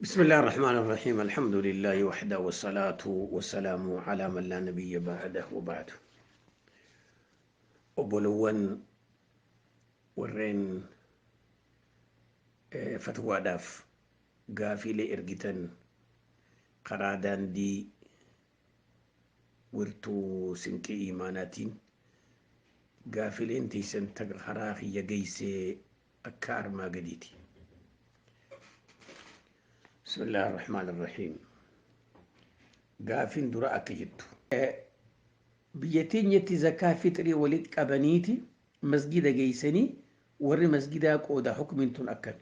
بسم الله الرحمن الرحيم الحمد لله وحده والصلاة والسلام على من لا نبي بعده وبعد وبلون ورين فتوى داف قافي لإرقتن قرادان دي ورتو سنكي إيماناتين قافي لإنتي سنتق خراخي يقيسي أكار ما قديتي بسم الله الرحمن الرحيم قافين دراءك جدو biyyattiin yetti zakaa fixrii walitti qabaniiti masgida geeysanii warri masgidaa qooda hukmiin tun akkami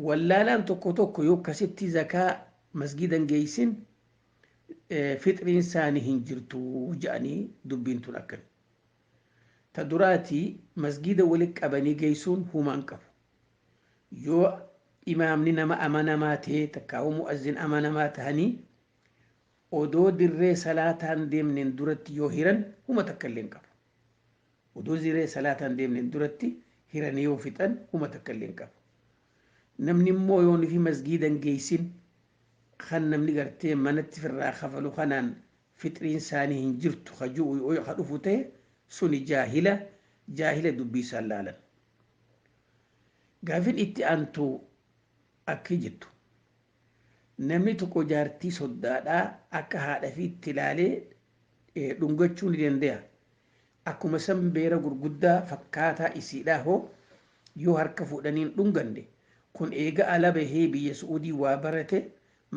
wallaalaan tokko tokko yoo akkasitti zakaa masgidan geeysin fixriin isaanii hin jirtu jedhanii dubbiin tun akkami ta duraatii masgida walitti qabanii geeysuun humaan qabu yoo imaamni nama amanamaa ta'e takkaawu mu'azzin amanamaa ta'anii odoo dirree salaataan deemneen duratti yoo hiran huma takka illee hin qabu. Odoo dirree salaataan deemneen duratti hiranii yoo fixan huma takka illee hin qabu. Namni immoo yoo nufi masgiidan geeysin kan namni gartee manatti firraa kafalu kanaan fixriin isaanii hin jirtu hajuu yoo dhufu ta'e suni jaahila dubbii isaan laalan. Gaafin itti aantu akki jettu. Namni tokko jaartii soddaadhaa akka haadha fi itti ilaalee dhungachuu ni danda'a. Akkuma san beera gurguddaa fakkaataa isiidhaa hoo yoo harka fuudhaniin dhunganne kun eega ala bahee biyya Su'uudii waa barate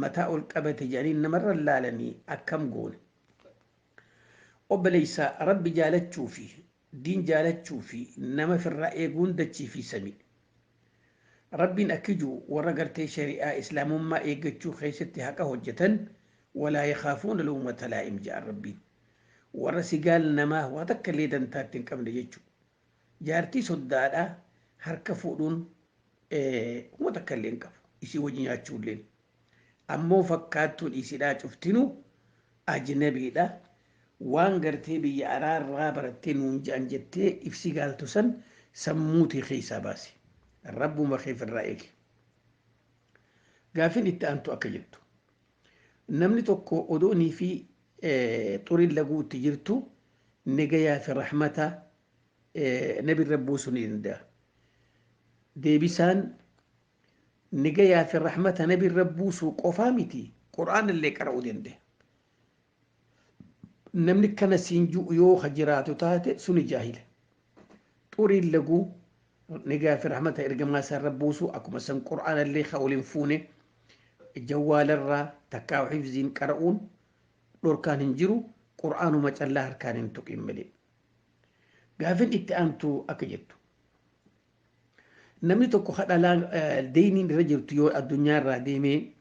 mataa ol qabate jedhanii namarra laalanii akkam goone. Obboleessaa Rabbi jaalachuu fi diin jaalachuu fi nama firraa eeguun dachii fi samii. ربنا أكجو ورقرتي شريعة إسلام ما إيجتشو خيستي حقا هجتن ولا يخافون لومة لائم جاء ربي ورسيقال نما واتك اللي دانتاتين كم نجتشو جارتي صدادا هركا فودون واتكالين كف إسي وجنياتشو لين أمو فكاتون إسي دا شفتنو أجنبي دا وان قرتي بي أرار رابرتين ونجان جتي إفسي قالتو سن سموتي خيسا باسي الرب ما خيف الرأيك قافين التأنتو أكجلتو نمني توكو أدوني في طوري اللقو تجرتو نقيا في الرحمة نبي الربوس نيندا ديبسان نقيا في الرحمة نبي الربوس قفامتي قرآن اللي قرأوا دينده نمني كان سينجو يو خجراتو تاتي سوني جاهلة طوري اللقو نجا في رحمة إرجما سر ربوسو أكو مثلا قرآن اللي خولين فونه جوال الرا تكاو حفظين قرؤون دور كان هنجرو قرآن ما الله كان تقيم ملي قافن اتأنتو أكجتو نمي تكو خدالا دينين رجل تيو الدنيا را ديمي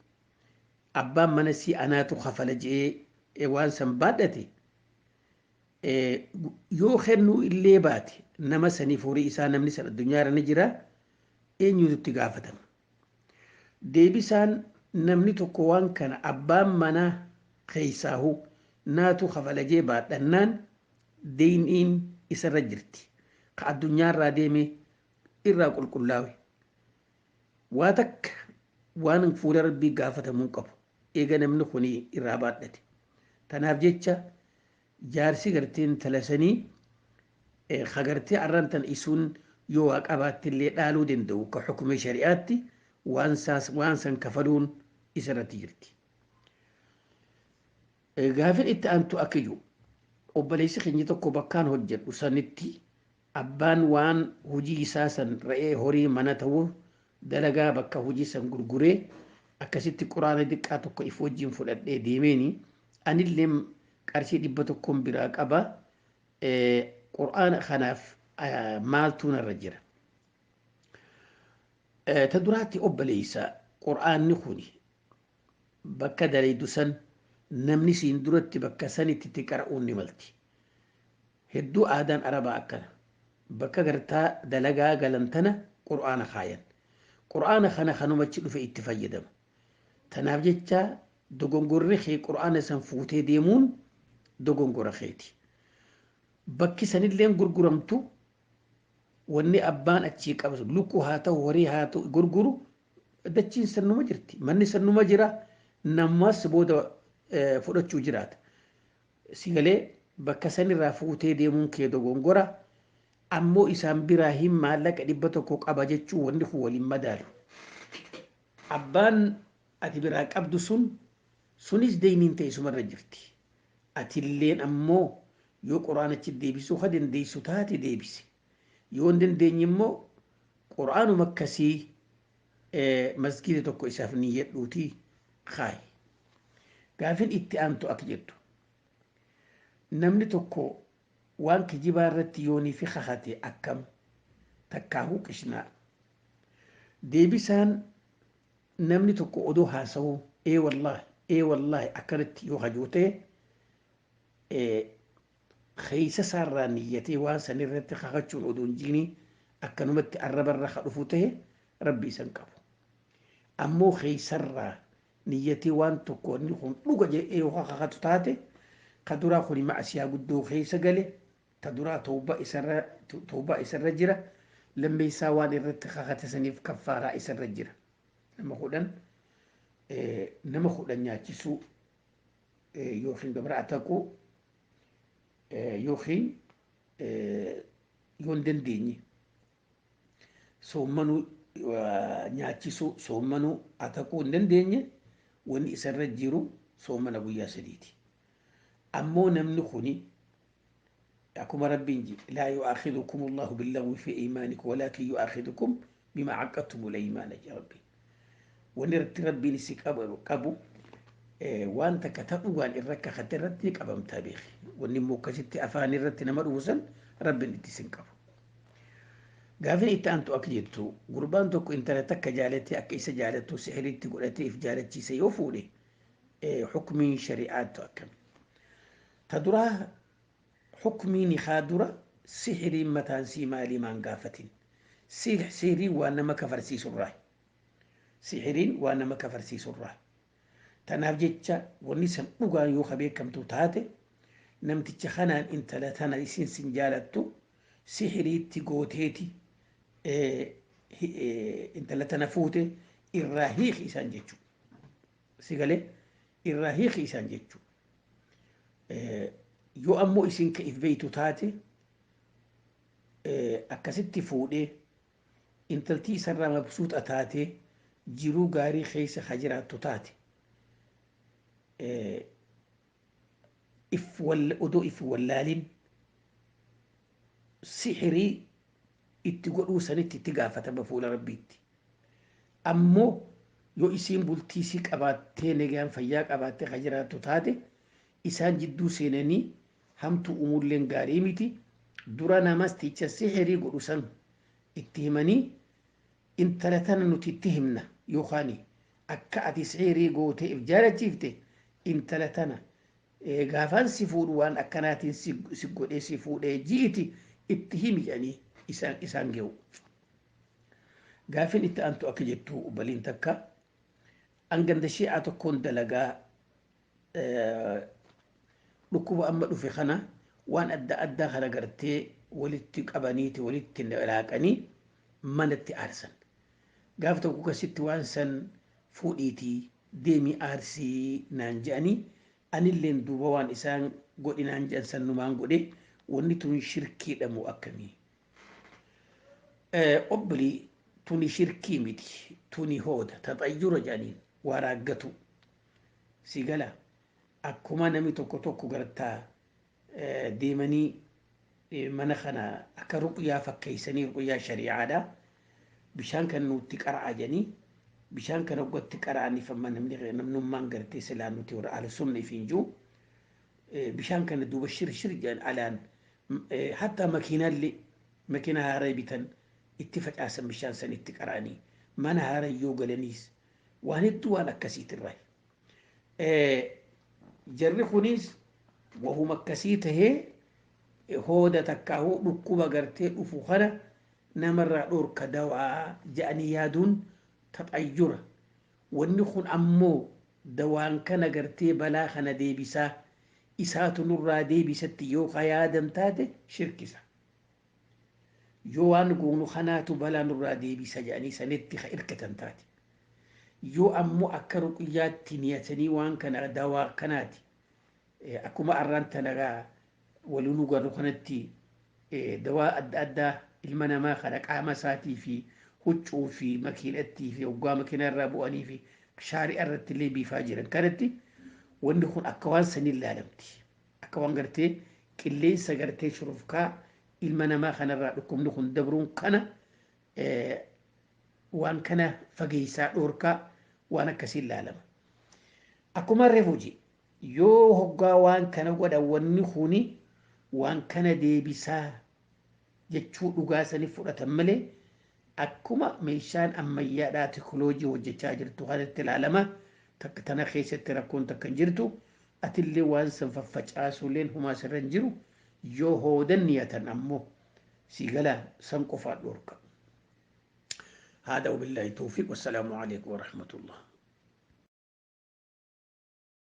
أبا منسي أناتو خفلجي وان سنبادتي yoo kennu illee baate nama sanii furii isaa namni sana addunyaarra ni jira eenyutu itti gaafatama. Deebisaan namni tokko waan kana abbaan manaa keeysaahu naatu kafalajee baadhannaan deeyniin isarra jirti. Ka addunyaarraa deeme irraa qulqullaawe. Waa takka waan fuula rabbii gaafatamuu qabu eega namni kuni irraa baadhate. Tanaaf jecha jaarsi garteen talasanii khagartee arrantan isuun yoo waaqabaatti illee dhaaluu danda'u ka xukume shari'aatti waan san kafaluun isarratti jirti. Gaafin itti aantu akkiyyuu obboleessi keenya tokko bakkaan hojjedhu sanitti abbaan waan hojii isaa san re'ee horii mana ta'uu dalagaa bakka hojii san gurguree akkasitti quraana diqqaa tokko if wajjin fudhadhee deemeeni anillee qarshii 100 biraa qaba qur'aana kanaaf maaltu narra jira ta duraatti obboleessa qur'aanni kuni bakka dalaydu san namni siin duratti bakka sanitti itti qara'uun ni malti hedduu aadaan arabaa akkana bakka gartaa dalagaa galantana qur'aana kaayan qur'aana kana kanumachi dhufe itti fayyadama tanaaf jecha dogongorri kee qur'aana san fuutee deemuun dogongora keeti bakki sanilleen gurguramtu wanni abbaan achii qabsu lukkuu haa ta'u horii haa ta'u gurguru dachiin sannuma jirti manni sannuma jira namas booda fudhachuu jiraata si galee bakka sanirraa fuutee deemuun kee dogongora ammoo isaan biraa hin maallaqa 100 qaba jechuu wanni kun waliin madaalu abbaan ati biraa qabdu sunis deeyniin ta'e sumarra jirti atilleen ammoo yoo quraanachi deebisuu ka dandeessu taate deebisi yoo hin dandeenye immoo quraanuma akkasii masgiida tokko isaaf ni jedhuutii kaayi gaafin itti aantu akka jettu namni tokko waan kijibaa irratti yoonii fi kakate akkam takkaahuu qishnaa deebisaan namni tokko odoo haasawuu wallaahi akkanatti yoo hajuute keeysa isaarraa niyyatee waan san irratti kakachuun odoon jiini akkanumatti arrabarra ka dhufu ta'e rabbi isan qabu ammoo keeysarraa niyyatee waan tokko inni kun dhuga jedhee yoo kakatu taate ka duraa kuni macsiyaa guddoo keeysa gale ta duraa tawbaa isarra jira lammeeysaa waan irratti kakate saniif kaffaaraa isarra jira nama kudhan nyaachisuu yookiin gabra ataquu yookiin yoon dandeenye soommanuu nyaachisuu soommanuu ataquu hin dandeenye wanni isarra jiru soommana guyyaa sadiiti ammoo namni kuni akkuma rabbiin jedhe laa yu'aakhidhukum Allahu billagwi fi iimaanikum walaakin yu'aakhidhukum bimaa caqadtumul aymaana jedhe rabbiin wanni irratti rabbiin isi qabu waan takka ta'uwaan irra kakate irratti qabamtaa beeki wanni immoo akkasitti afaan irratti nama dhuusan rabbiin itti isin qabu gaafin itti aantu akka jettu gurbaan tokko intala takka jaalatee akka isa jaalattu sihiriitti godhatee if jaalachiise yoo fuudhe hukmiin shari'aattu akkami ta duraa hukmiin haa dura sihiriin mataan sii maalii maan gaafatin sihiriin waan nama kafarsiisurraa sihiriin waan nama kafarsiisurraa tanaaf jecha wanni san dhugaan yoo beekamtu taate namticha kanaan intala tana isin sin jaalattu sihiriitti gooteeti intala tana fuute irraa hiiki isaan jechuu sigalee irraa hiiki isaan jechuu yoo ammoo isin ka if beeytu taate akkasitti fuudhee intaltii isarraa mabsuuxa taate jiruu gaarii keessa ha jiraattu taate odoo if wallaalin sihirii itti godhuu sanitti itti gaafatama fuula rabbiitti ammoo yoo isiin bultiisii qabaattee nagaan fayyaa qabaattee ha jiraattu taate isaan jidduu seenanii hamtu umulleen gaarii miti dura namas ticha sihirii godhu san itti himanii intala tana nuti itti himna yookaan akka ati sihirii gootee if jaalachiifte intala tana gaafaan si fuudhu waan akkanaatiin si godhee si fuudhee ji'iti itti himi jedhanii isaan ge'u gaafin itti aantu akka jettu ubbaliin takka anganda shi'aa tokkoon dalagaa dhukkuba amma dhufe kana waan adda addaa kana gartee walitti qabaniiti walitti laaqanii manatti aarsan gaaf tokko kasitti waan san fuudhiitii deemii aarsii naan je'anii anilleen duuba waan isaan godhinaan je'an sannumaan godhe wanni tun shirkiidhamu akkamii obbolii tuni shirkii miti tuni hooda taxayyura jedhaniin waa raaggatu si gala akkuma namni tokko gartaa deemanii mana kana akka ruqyaa fakkeeysanii ruqyaa shari'aadha bishaan kan nutti qara'a jedhanii bishaan kana gotti qara'aniif amma namnummaan gartee silaa nuti warra ahlusunna ifiin jiru bishaan kana duuba shirshir jedhan alaan hatta makiinaallee makiina haaraa bitan itti facaasan bishaan san itti qara'anii mana haaraa yoo galaniis waan hedduu waan akkasiitirraa jarri kunis wahuma akkasii tahee hooda takkaahuu dhukkuba gartee dhufu kana namarraa dhorka dawaa jedhanii yaaduun taxayyura wanni kun ammoo dawaan kana gartee balaa kana deebisaa isaatu nurraa deebisatti yoo ka yaadan taate shirkisa yoo waan goonu kanaatu balaa nurraa deebisa jedhanii sanitti hirkatan taate yoo ammoo akka ruqiyyaatti niyatanii waan kana dawaa kanaati akkuma arraan tanagaa walinu garuu kanatti dawaa adda addaa ilma namaa kana qaama isaatii fi huccuu fi makiinattii fi hoggaa makiina irraa bu'anii fi shaarii irratti illee biifaa jiran kanatti wanni kun akka waan sanii ilaalamti akka waan gartee qilleensa gartee shurufkaa ilma namaa kanarraa dhukkubni kun dabruun kana waan kana fageessaa dhoorkaa waan akkasii ilaalama akkuma reefuuji yoo hoggaa waan kana godhan wanni kuni waan kana deebisaa jechuu dhugaa sanii fudhatan malee akkuma meeshaan ammayyaadhaa teknooloojii hojjechaa jirtu kanatti ilaalama takka tana keessatti rakkoon takka hin jirtu atillee waan san faffacaasuuleen humaa sirra hin jiru yoo hoodan niyatan ammoo sigala san qofaa dhoorka. هذا وبالله التوفيق والسلام عليكم ورحمة الله.